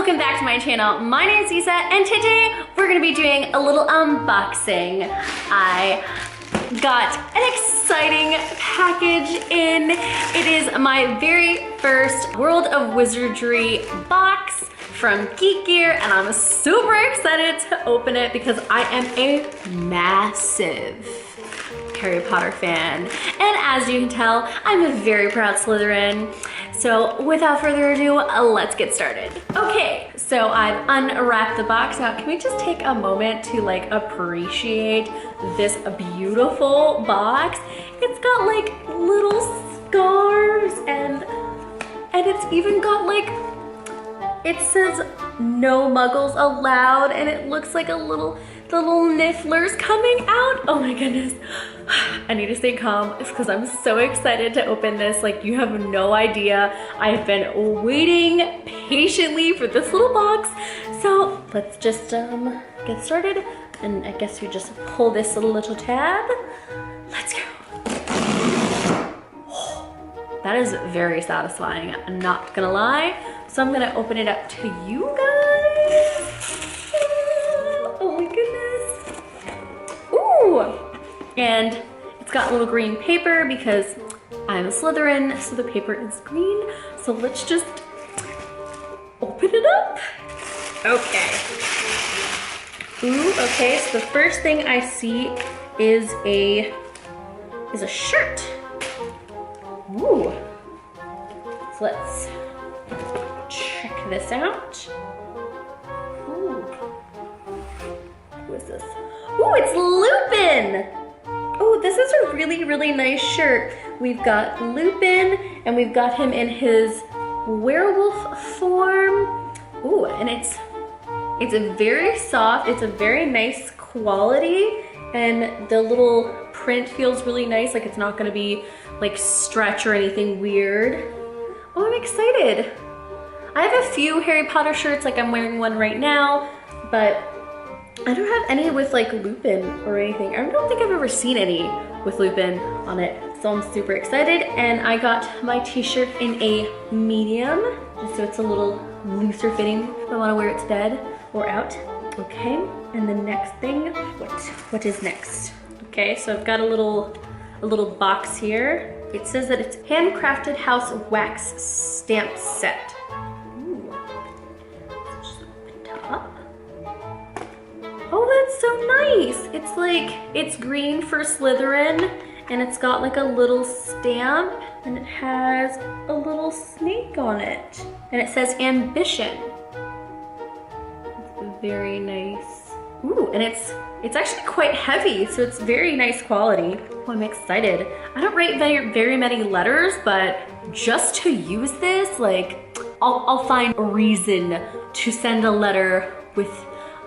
welcome back to my channel. My name is Isa, and today we're gonna be doing a little unboxing. I got an exciting package in. It is my very first World of Wizardry box from Geek Gear, and I'm super excited to open it because I am a massive Harry Potter fan. And as you can tell, I'm a very proud Slytherin. So without further ado, let's get started. Okay, so I've unwrapped the box. Now, can we just take a moment to like appreciate this beautiful box? It's got like little scars and it's even got like, it says no muggles allowed, and it looks like the little nifflers coming out. Oh my goodness. I need to stay calm because I'm so excited to open this. Like, you have no idea. I've been waiting patiently for this little box. So let's just get started. And I guess we just pull this little tab. Let's go. That is very satisfying, I'm not gonna lie. So I'm gonna open it up to you guys. Oh my goodness. Ooh. And it's got little green paper because I'm a Slytherin, so the paper is green. So let's just open it up. Okay. Ooh, okay, so the first thing I see is a shirt. Ooh. So let's check this out. Ooh. Who is this? Ooh, it's Lupin! Oh, this is a really, really nice shirt. We've got Lupin, and we've got him in his werewolf form. Ooh, and it's a very soft, it's a very nice quality, and the little print feels really nice, like it's not gonna be like stretch or anything weird. Oh, I'm excited. I have a few Harry Potter shirts, like I'm wearing one right now, but I don't have any with like Lupin or anything. I don't think I've ever seen any with Lupin on it. So I'm super excited, and I got my t-shirt in a medium, just so it's a little looser fitting if I want to wear it to bed or out. Okay, and the next thing, what is next? Okay, so I've got a little box here. It says that it's handcrafted house wax stamp set. Ooh. Just open top. Oh, that's so nice. It's like, it's green for Slytherin, and it's got like a little stamp, and it has a little snake on it. And it says ambition. It's very nice. Ooh, and it's actually quite heavy, so it's very nice quality. Oh, I'm excited. I don't write very many letters, but just to use this, like, I'll find a reason to send a letter with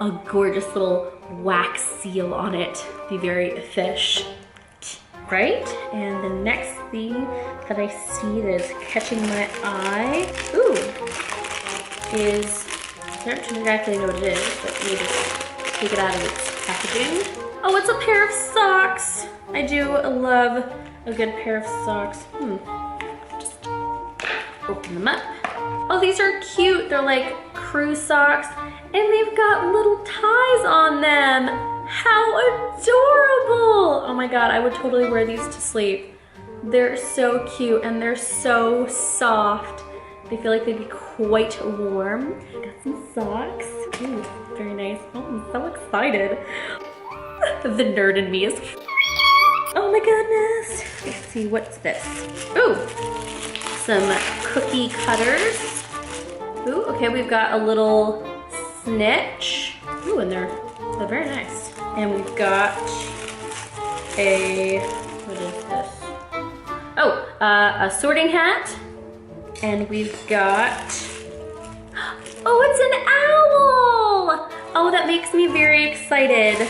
a gorgeous little wax seal on it. Be very official, right? And the next thing that I see that is catching my eye, ooh, is, I don't exactly know what it is, but let me just take it out of its packaging. Oh, it's a pair of socks. I do love a good pair of socks. Just open them up. Oh, these are cute. They're like crew socks, and they've got little ties on them. How adorable! Oh my God, I would totally wear these to sleep. They're so cute, and they're so soft. They feel like they'd be quite warm. Got some socks. Ooh, very nice. Oh, I'm so excited. The nerd in me is, oh my goodness. Let's see, what's this? Ooh, some cookie cutters. Ooh, okay, we've got a little snitch. Ooh, and they're very nice. And we've got what is this? Oh, a sorting hat. And we've got, oh, it's an owl! Oh, that makes me very excited.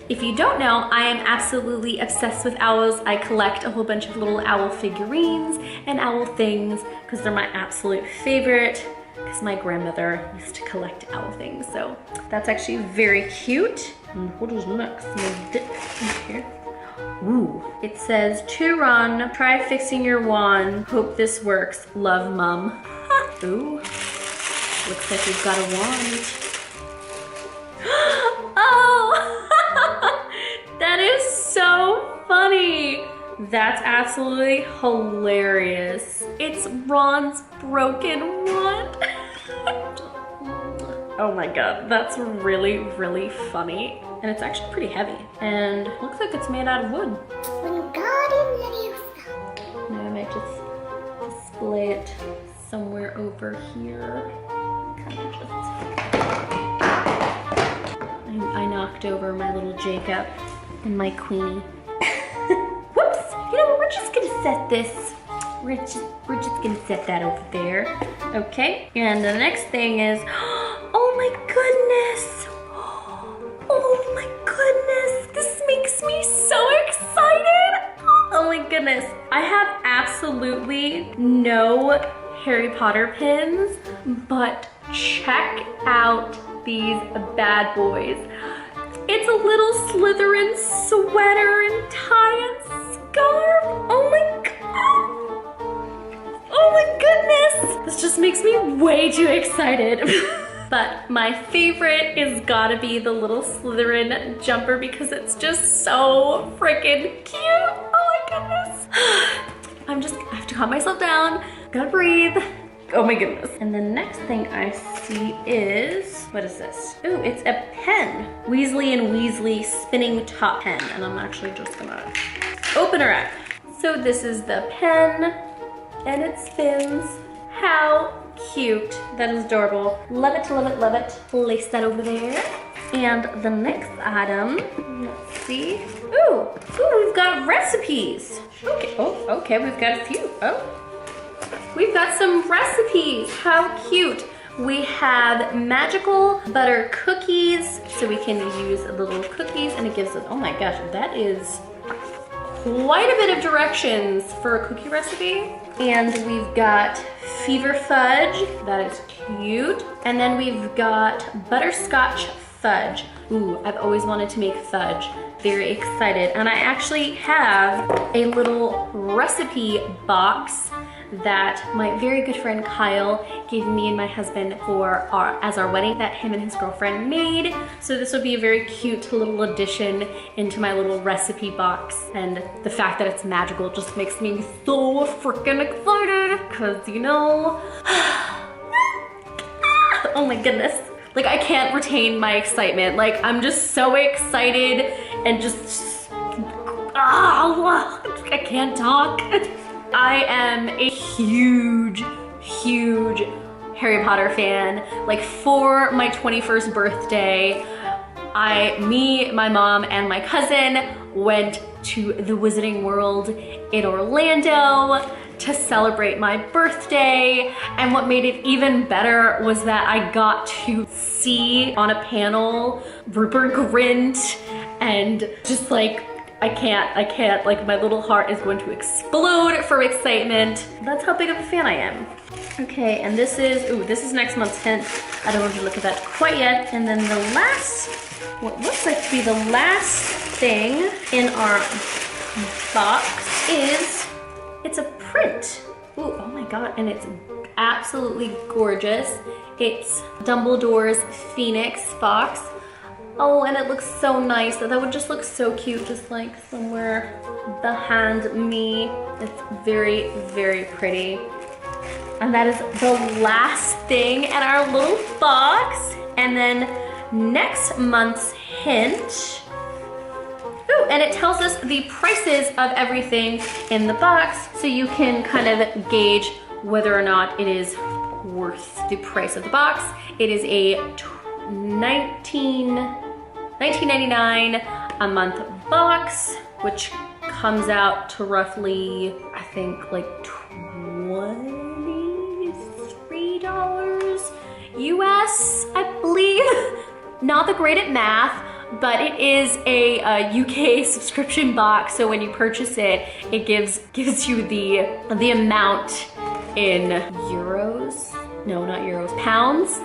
If you don't know, I am absolutely obsessed with owls. I collect a whole bunch of little owl figurines and owl things because they're my absolute favorite, because my grandmother used to collect owl things. So that's actually very cute. And what is next? I'm gonna dip in here. Ooh, it says, to Ron, try fixing your wand. Hope this works. Love, Mum. Ooh. Looks like we've got a wand. Oh, that is so funny. That's absolutely hilarious. It's Ron's broken wand. Oh my God, that's really, really funny. And it's actually pretty heavy. And looks like it's made out of wood. Now I might just display it somewhere over here. Kind of just... I knocked over my little Jacob and my Queenie. Whoops! You know what? We're just gonna set this. We're just gonna set that over there. Okay. And the next thing is, oh my goodness! Oh my goodness! This makes me so excited! Oh my goodness! I have absolutely no Harry Potter pins, but check out these bad boys. It's a little Slytherin sweater and tie and scarf. Oh my God. Oh my goodness. This just makes me way too excited. But my favorite is gotta be the little Slytherin jumper because it's just so freaking cute. Oh my goodness. I have to calm myself down. Gotta breathe. Oh my goodness. And the next thing I see is, what is this? Ooh, it's a pen. Weasley and Weasley spinning top pen. And I'm actually just gonna open her up. So this is the pen and it spins. How cute. That is adorable. Love it, love it, love it. Place that over there. And the next item, let's see. Ooh, we've got recipes. Okay, okay, we've got a few. We've got some recipes. How cute. We have magical butter cookies. So we can use little cookies and it gives us, oh my gosh, that is quite a bit of directions for a cookie recipe. And we've got fever fudge. That is cute. And then we've got butterscotch fudge. Ooh, I've always wanted to make fudge. Very excited. And I actually have a little recipe box that my very good friend Kyle gave me and my husband as our wedding that him and his girlfriend made. So this would be a very cute little addition into my little recipe box. And the fact that it's magical just makes me so freaking excited because, you know, oh my goodness. Like I can't retain my excitement. Like I'm just so excited and just, I can't talk. I am a huge, huge Harry Potter fan. Like for my 21st birthday, me, my mom, and my cousin went to the Wizarding World in Orlando to celebrate my birthday. And what made it even better was that I got to see on a panel Rupert Grint and just like, I can't, like my little heart is going to explode from excitement. That's how big of a fan I am. Okay, and this is next month's hint. I don't want to look at that quite yet. And then the last, what looks like to be the last thing in our box is, it's a print. Ooh, oh my God, and it's absolutely gorgeous. It's Dumbledore's Phoenix box. Oh, and it looks so nice. That would just look so cute, just like somewhere behind me. It's very, very pretty. And that is the last thing in our little box. And then next month's hint. Ooh, and it tells us the prices of everything in the box, so you can kind of gauge whether or not it is worth the price of the box. It is a $19.99 a month box, which comes out to roughly, I think like $23 US, I believe. Not the great at math, but it is a UK subscription box. So when you purchase it, it gives you the amount in euros. No, not euros, pounds.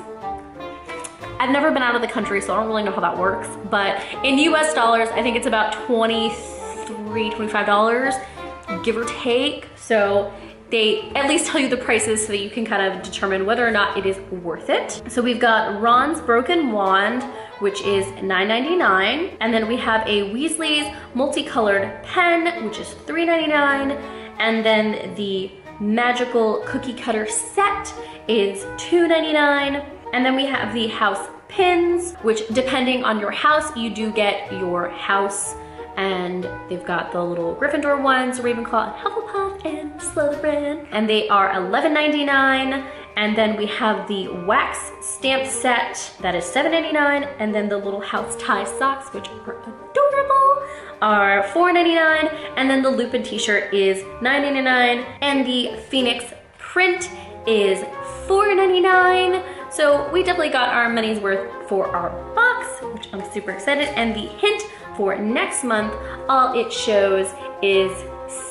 I've never been out of the country, so I don't really know how that works. But in US dollars, I think it's about $23, $25, give or take. So they at least tell you the prices so that you can kind of determine whether or not it is worth it. So we've got Ron's Broken Wand, which is $9.99. And then we have a Weasley's Multicolored Pen, which is $3.99. And then the Magical Cookie Cutter Set is $2.99. And then we have the House Pins, which depending on your house, you do get your house. And they've got the little Gryffindor ones, Ravenclaw, and Hufflepuff, and Slytherin. And they are $11.99. And then we have the wax stamp set that is $7.99. And then the little house tie socks, which are adorable, are $4.99. And then the Lupin t-shirt is $9.99. And the Phoenix print is $4.99. So we definitely got our money's worth for our box, which I'm super excited. And the hint for next month, all it shows is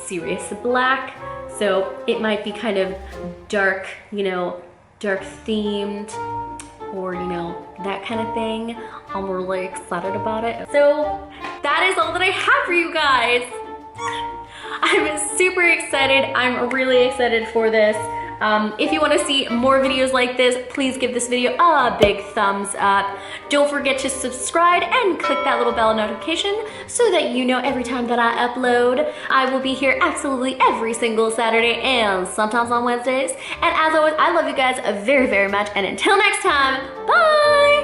Sirius Black. So it might be kind of dark, you know, dark themed, or, you know, that kind of thing. I'm really excited about it. So that is all that I have for you guys. I'm super excited. I'm really excited for this. If you want to see more videos like this, please give this video a big thumbs up. Don't forget to subscribe and click that little bell notification so that you know every time that I upload. I will be here absolutely every single Saturday and sometimes on Wednesdays. And as always, I love you guys very, very much. And until next time, bye!